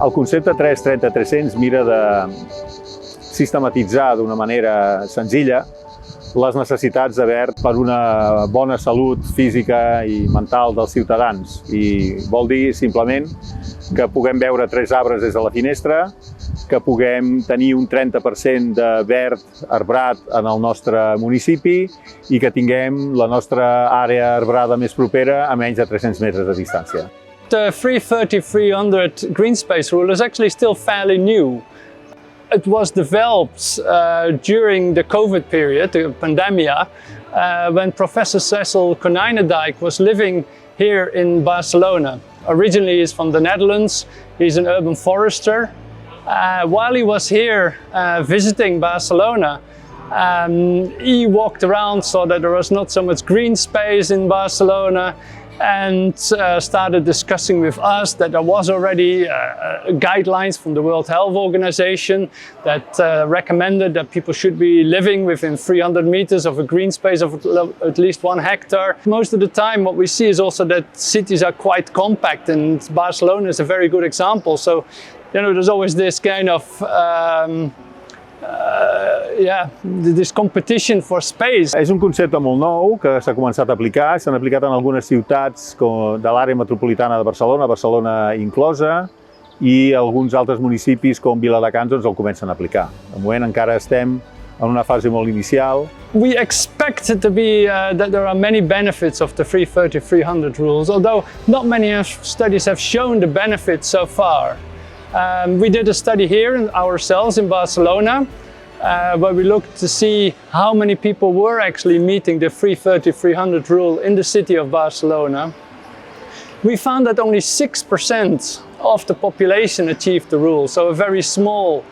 El concepte 3-30-300 mira de sistematitzar d'una manera senzilla les necessitats de verd per una bona salut física i mental dels ciutadans. I vol dir simplement que puguem veure 3 arbres des de la finestra, que puguem tenir un 30% de verd arbrat en el nostre municipi i que tinguem la nostra àrea arbrada més propera a menys de 300 metres de distància. The 330-300 green space rule is actually still fairly new. It was developed during the COVID period, the pandemic, when Professor Cecil Konijnendijk was living here in Barcelona. Originally he's from the Netherlands, he's an urban forester. While he was here visiting Barcelona, he walked around, saw that there was not so much green space in Barcelona, and started discussing with us that there was already guidelines from the World Health Organization that recommended that people should be living within 300 meters of a green space of at least 1 hectare. Most of the time what we see is also that cities are quite compact, and Barcelona is a very good example. So, you know, there's always this kind of this competition for space. És un concepte molt nou que s'ha començat a aplicar, s'han aplicat en algunes ciutats de l'àrea metropolitana de Barcelona, Barcelona inclosa, i alguns altres municipis com Viladecans el comencen a aplicar. De moment encara estem en una fase molt inicial. We expect it to be that there are many benefits of the 330-300 rules, although not many studies have shown the benefits so far. We did a study here ourselves in Barcelona, where we looked to see how many people were actually meeting the 330-300 rule in the city of Barcelona. We found that only 6% of the population achieved the rule, so a very small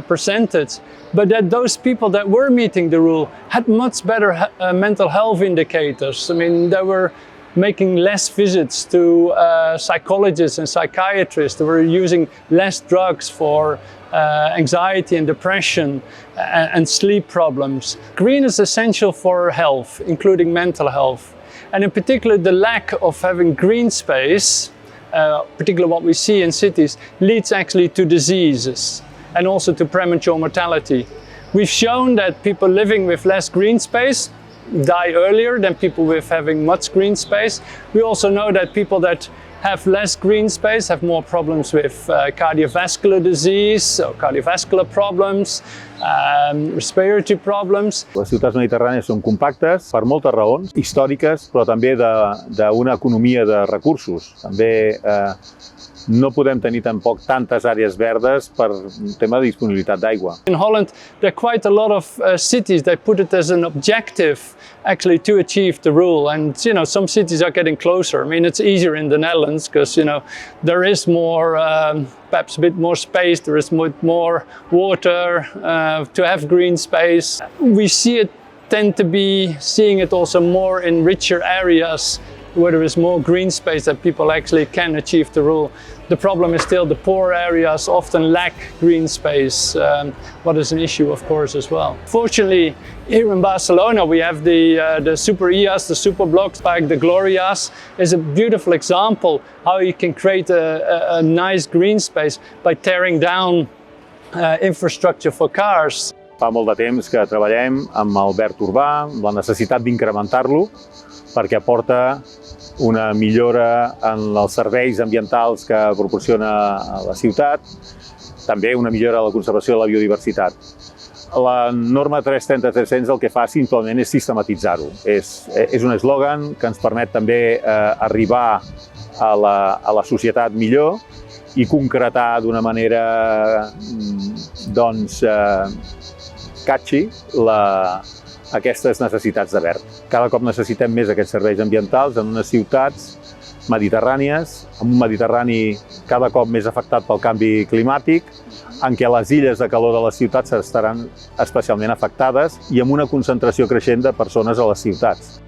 percentage. But that those people that were meeting the rule had much better mental health indicators. I mean, they were making less visits to psychologists and psychiatrists. They were using less drugs for anxiety and depression and sleep problems. Green is essential for health, including mental health. And in particular, the lack of having green space, particularly what we see in cities, leads actually to diseases and also to premature mortality. We've shown that people living with less green space die earlier than people with having much green space. We also know that people that have less green space have more problems with cardiovascular disease, or cardiovascular problems, respiratory problems. Les ciutats mediterrànies són compactes per moltes raons històriques, però també d'una economia de recursos. També no podem tenir tampoc tantes àrees verdes per un tema de disponibilitat d'aigua. In Holland, there are quite a lot of cities that put it as an objective actually to achieve the rule, and you know, some cities are getting closer. I mean, it's easier in the Netherlands because, you know, there is more, perhaps a bit more space, there is more water to have green space. We tend to be seeing it also more in richer areas where there is more green space that people actually can achieve the rule. The problem is still the poor areas often lack green space, what is an issue of course as well. Fortunately, here in Barcelona we have the super IAS, the super blocks, like the Glorias, is a beautiful example how you can create a nice green space by tearing down infrastructure for cars. Fa molt de temps que treballem amb el verd urbà, la necessitat d'incrementar-lo, perquè aporta una millora en els serveis ambientals que proporciona la ciutat, també una millora de la conservació de la biodiversitat. La norma 330-300 el que fa simplement és sistematitzar-ho. És un eslògan que ens permet també arribar a la societat millor i concretar d'una manera catchy aquestes necessitats de verd. Cada cop necessitem més aquests serveis ambientals en unes ciutats mediterrànies, en un Mediterrani cada cop més afectat pel canvi climàtic, en què les illes de calor de les ciutats estaran especialment afectades i amb una concentració creixent de persones a les ciutats.